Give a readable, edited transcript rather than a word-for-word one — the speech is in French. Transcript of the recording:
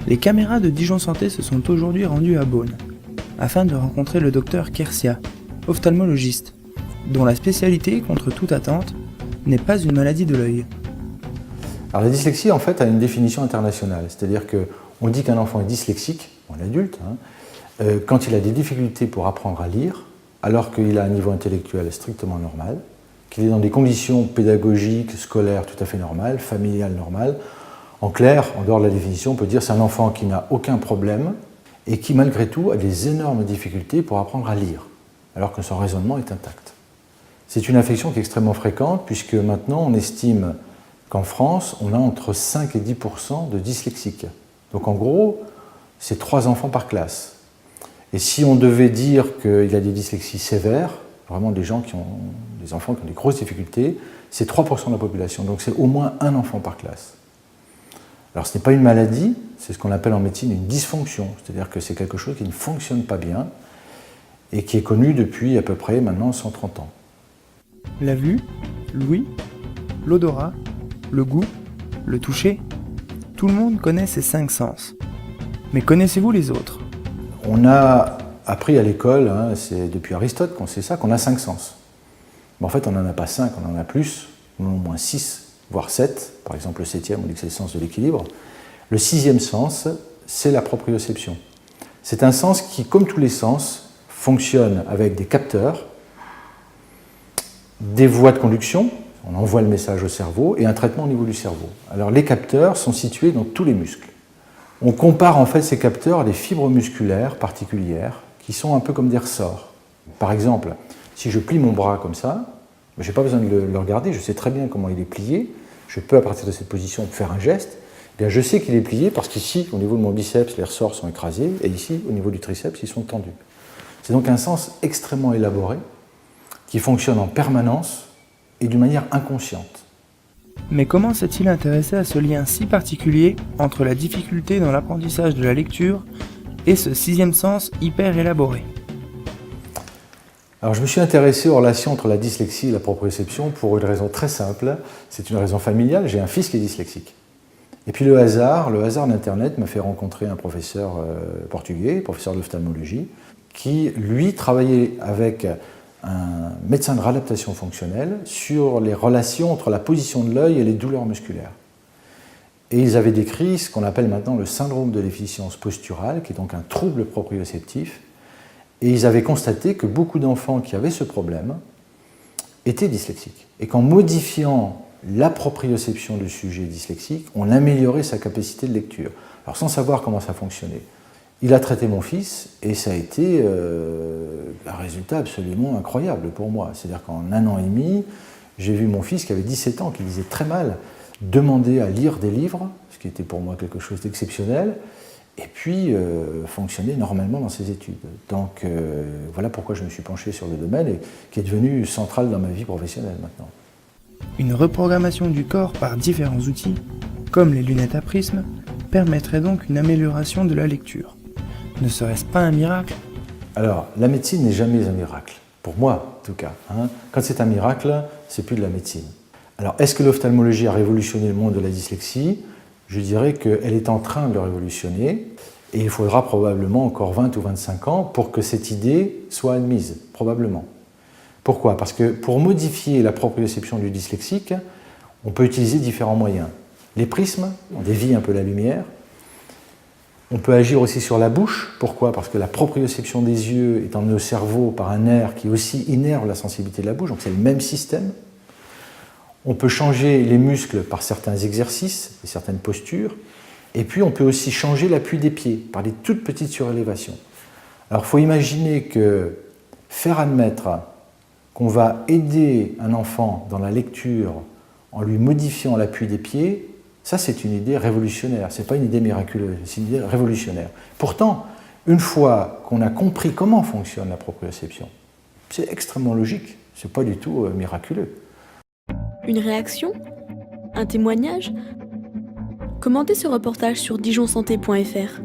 Les caméras de Dijon Santé se sont aujourd'hui rendues à Beaune, afin de rencontrer le docteur Kersia, ophtalmologiste, dont la spécialité, contre toute attente, n'est pas une maladie de l'œil. Alors la dyslexie, en fait, a une définition internationale. C'est-à-dire qu'on dit qu'un enfant est dyslexique, ou un adulte, quand il a des difficultés pour apprendre à lire, alors qu'il a un niveau intellectuel strictement normal, qu'il est dans des conditions pédagogiques, scolaires tout à fait normales, familiales normales. En clair, en dehors de la définition, on peut dire que c'est un enfant qui n'a aucun problème et qui, malgré tout, a des énormes difficultés pour apprendre à lire, alors que son raisonnement est intact. C'est une affection qui est extrêmement fréquente, puisque maintenant, on estime qu'en France, on a entre 5 et 10% de dyslexiques. Donc en gros, c'est 3 enfants par classe. Et si on devait dire qu'il y a des dyslexies sévères, vraiment des enfants qui ont des grosses difficultés, c'est 3% de la population. Donc c'est au moins un enfant par classe. Alors ce n'est pas une maladie, c'est ce qu'on appelle en médecine une dysfonction. C'est-à-dire que c'est quelque chose qui ne fonctionne pas bien et qui est connu depuis à peu près maintenant 130 ans. La vue, l'ouïe, l'odorat, le goût, le toucher, tout le monde connaît ces 5 sens. Mais connaissez-vous les autres ? On a appris à l'école, c'est depuis Aristote qu'on sait ça, qu'on a 5 sens. Mais en fait, on n'en a pas 5, on en a plus, on en a au moins 6, voire 7. Par exemple, le 7e, on dit que c'est le sens de l'équilibre. Le 6e sens, c'est la proprioception. C'est un sens qui, comme tous les sens, fonctionne avec des capteurs, des voies de conduction, on envoie le message au cerveau, et un traitement au niveau du cerveau. Alors, les capteurs sont situés dans tous les muscles. On compare en fait ces capteurs à des fibres musculaires particulières qui sont un peu comme des ressorts. Par exemple, si je plie mon bras comme ça, je n'ai pas besoin de le regarder, je sais très bien comment il est plié, je peux à partir de cette position faire un geste, eh bien, je sais qu'il est plié parce qu'ici, au niveau de mon biceps, les ressorts sont écrasés, et ici, au niveau du triceps, ils sont tendus. C'est donc un sens extrêmement élaboré qui fonctionne en permanence et d'une manière inconsciente. Mais comment s'est-il intéressé à ce lien si particulier entre la difficulté dans l'apprentissage de la lecture et ce 6e sens hyper élaboré ? Alors je me suis intéressé aux relations entre la dyslexie et la proprioception pour une raison très simple, c'est une raison familiale, j'ai un fils qui est dyslexique. Et puis le hasard d'Internet m'a fait rencontrer un professeur portugais, professeur d'ophtalmologie, qui lui travaillait avec un médecin de réadaptation fonctionnelle sur les relations entre la position de l'œil et les douleurs musculaires. Et ils avaient décrit ce qu'on appelle maintenant le syndrome de déficience posturale, qui est donc un trouble proprioceptif. Et ils avaient constaté que beaucoup d'enfants qui avaient ce problème étaient dyslexiques. Et qu'en modifiant la proprioception du sujet dyslexique, on améliorait sa capacité de lecture. Alors sans savoir comment ça fonctionnait. Il a traité mon fils et ça a été un résultat absolument incroyable pour moi. C'est-à-dire qu'en 1 an et demi, j'ai vu mon fils qui avait 17 ans, qui lisait très mal, demander à lire des livres, ce qui était pour moi quelque chose d'exceptionnel, et puis fonctionner normalement dans ses études. Donc voilà pourquoi je me suis penché sur le domaine et qui est devenu central dans ma vie professionnelle maintenant. Une reprogrammation du corps par différents outils, comme les lunettes à prisme, permettrait donc une amélioration de la lecture. Ne serait-ce pas un miracle ? Alors, la médecine n'est jamais un miracle, pour moi en tout cas. Quand c'est un miracle, c'est plus de la médecine. Alors, est-ce que l'ophtalmologie a révolutionné le monde de la dyslexie ? Je dirais qu'elle est en train de le révolutionner et il faudra probablement encore 20 ou 25 ans pour que cette idée soit admise, probablement. Pourquoi ? Parce que pour modifier la proprioception du dyslexique, on peut utiliser différents moyens. Les prismes, on dévie un peu la lumière. On peut agir aussi sur la bouche. Pourquoi ? Parce que la proprioception des yeux est emmenée au cerveau par un nerf qui aussi innerve la sensibilité de la bouche, donc c'est le même système. On peut changer les muscles par certains exercices et certaines postures. Et puis on peut aussi changer l'appui des pieds par des toutes petites surélévations. Alors il faut imaginer que faire admettre qu'on va aider un enfant dans la lecture en lui modifiant l'appui des pieds, ça c'est une idée révolutionnaire, ce n'est pas une idée miraculeuse, c'est une idée révolutionnaire. Pourtant, une fois qu'on a compris comment fonctionne la proprioception, c'est extrêmement logique, ce n'est pas du tout miraculeux. Une réaction ? Un témoignage ? Commentez ce reportage sur dijonsanté.fr.